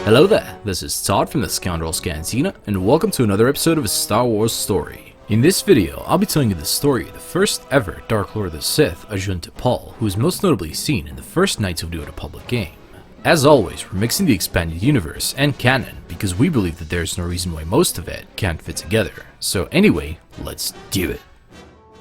Hello there, this is Todd from the Scoundrels Cantina, and welcome to another episode of a Star Wars story. In this video, I'll be telling you the story of the first ever Dark Lord of the Sith, Ajunta Pall, who is most notably seen in the first Knights of the Old Republic game. As always, we're mixing the expanded universe and canon, because we believe that there's no reason why most of it can't fit together. So anyway, let's do it.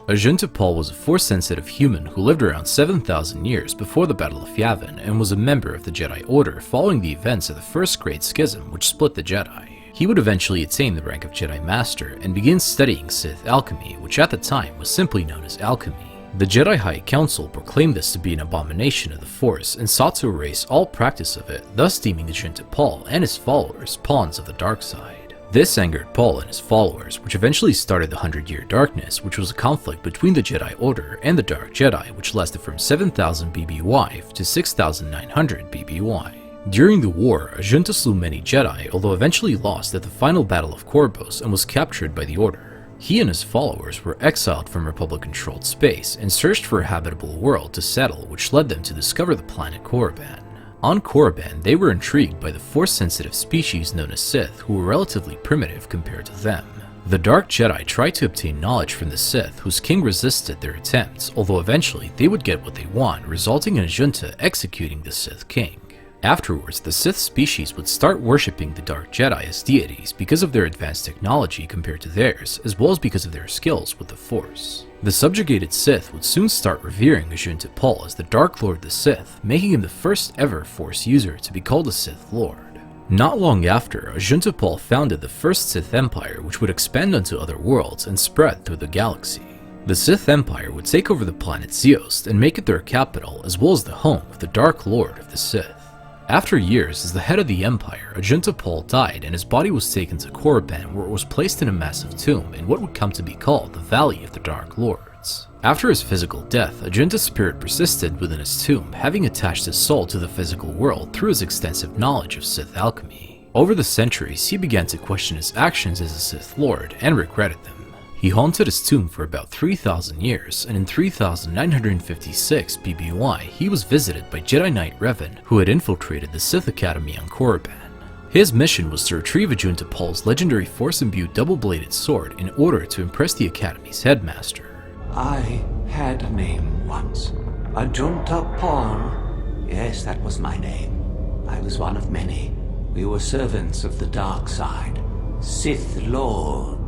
Ajunta Pall was a Force-sensitive human who lived around 7,000 years before the Battle of Yavin and was a member of the Jedi Order following the events of the First Great Schism which split the Jedi. He would eventually attain the rank of Jedi Master and begin studying Sith alchemy, which at the time was simply known as alchemy. The Jedi High Council proclaimed this to be an abomination of the Force and sought to erase all practice of it, thus deeming Ajunta Pall and his followers pawns of the dark side. This angered Pall and his followers, which eventually started the 100-Year Darkness, which was a conflict between the Jedi Order and the Dark Jedi, which lasted from 7,000 BBY to 6,900 BBY. During the war, Ajunta slew many Jedi, although eventually lost at the final Battle of Korriban and was captured by the Order. He and his followers were exiled from Republic-controlled space and searched for a habitable world to settle, which led them to discover the planet Korriban. On Korriban, they were intrigued by the Force-sensitive species known as Sith, who were relatively primitive compared to them. The Dark Jedi tried to obtain knowledge from the Sith, whose king resisted their attempts, although eventually they would get what they want, resulting in Ajunta executing the Sith king. Afterwards, the Sith species would start worshipping the Dark Jedi as deities because of their advanced technology compared to theirs, as well as because of their skills with the Force. The subjugated Sith would soon start revering Ajunta Pall as the Dark Lord of the Sith, making him the first ever Force user to be called a Sith Lord. Not long after, Ajunta Pall founded the first Sith Empire, which would expand onto other worlds and spread through the galaxy. The Sith Empire would take over the planet Ziost and make it their capital, as well as the home of the Dark Lord of the Sith. After years as the head of the Empire, Ajunta Pall died and his body was taken to Korriban, where it was placed in a massive tomb in what would come to be called the Valley of the Dark Lords. After his physical death, Ajunta's spirit persisted within his tomb, having attached his soul to the physical world through his extensive knowledge of Sith alchemy. Over the centuries, he began to question his actions as a Sith Lord and regretted them. He haunted his tomb for about 3,000 years, and in 3,956 BBY, he was visited by Jedi Knight Revan, who had infiltrated the Sith Academy on Korriban. His mission was to retrieve Ajunta Pall's legendary Force-imbued double-bladed sword in order to impress the Academy's headmaster. I had a name once. Ajunta Pall. Yes, that was my name. I was one of many. We were servants of the dark side. Sith Lords,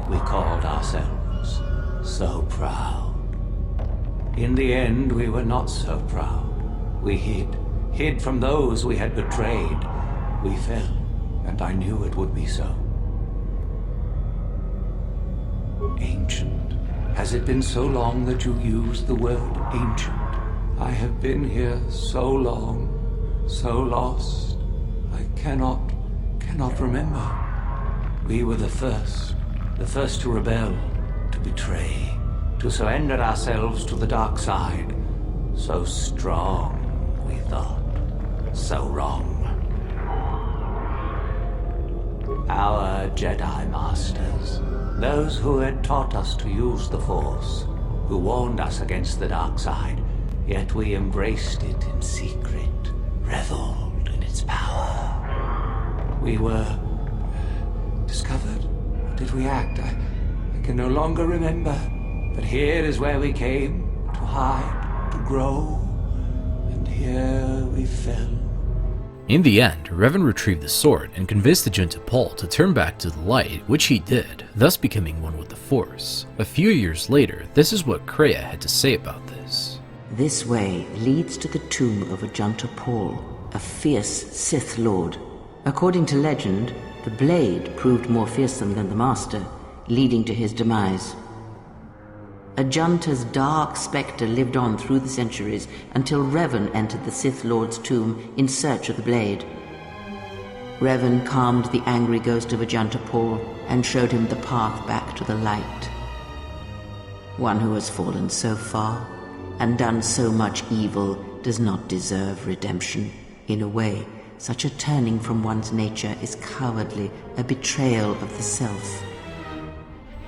we called ourselves. So proud. In the end, we were not so proud. We hid from those we had betrayed. We fell, and I knew it would be so. Ancient. Has it been so long that you used the word ancient? I have been here so long, so lost. I cannot remember. We were the first to rebel, to betray, to surrender ourselves to the dark side. So strong, we thought, so wrong. Our Jedi Masters, those who had taught us to use the Force, who warned us against the dark side, yet we embraced it in secret, reveled in its power. We were discovered. Or did we act? I can no longer remember. But here is where we came, to hide, to grow, and here we fell. In the end, Revan retrieved the sword and convinced Ajunta Pall to turn back to the light, which he did, thus becoming one with the Force. A few years later, this is what Kreia had to say about this. This way leads to the tomb of Ajunta Pall, a fierce Sith Lord. According to legend, the blade proved more fearsome than the Master, leading to his demise. Ajunta's dark spectre lived on through the centuries until Revan entered the Sith Lord's tomb in search of the blade. Revan calmed the angry ghost of Ajunta Pall and showed him the path back to the light. One who has fallen so far and done so much evil does not deserve redemption. In a way, such a turning from one's nature is cowardly, a betrayal of the self.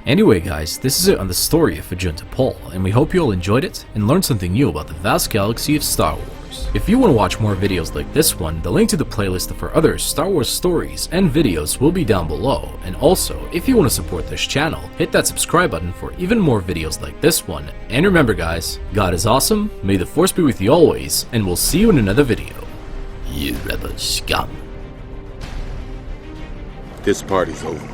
Anyway guys, this is it on the story of Ajunta Pall, and we hope you all enjoyed it and learned something new about the vast galaxy of Star Wars. Wars. If you want to watch more videos like this one, the link to the playlist of our other Star Wars stories and videos will be down below, and also, if you want to support this channel, hit that subscribe button for even more videos like this one, and remember guys, God is awesome, may the Force be with you always, and we'll see you in another video. You rebel scum. This party's over.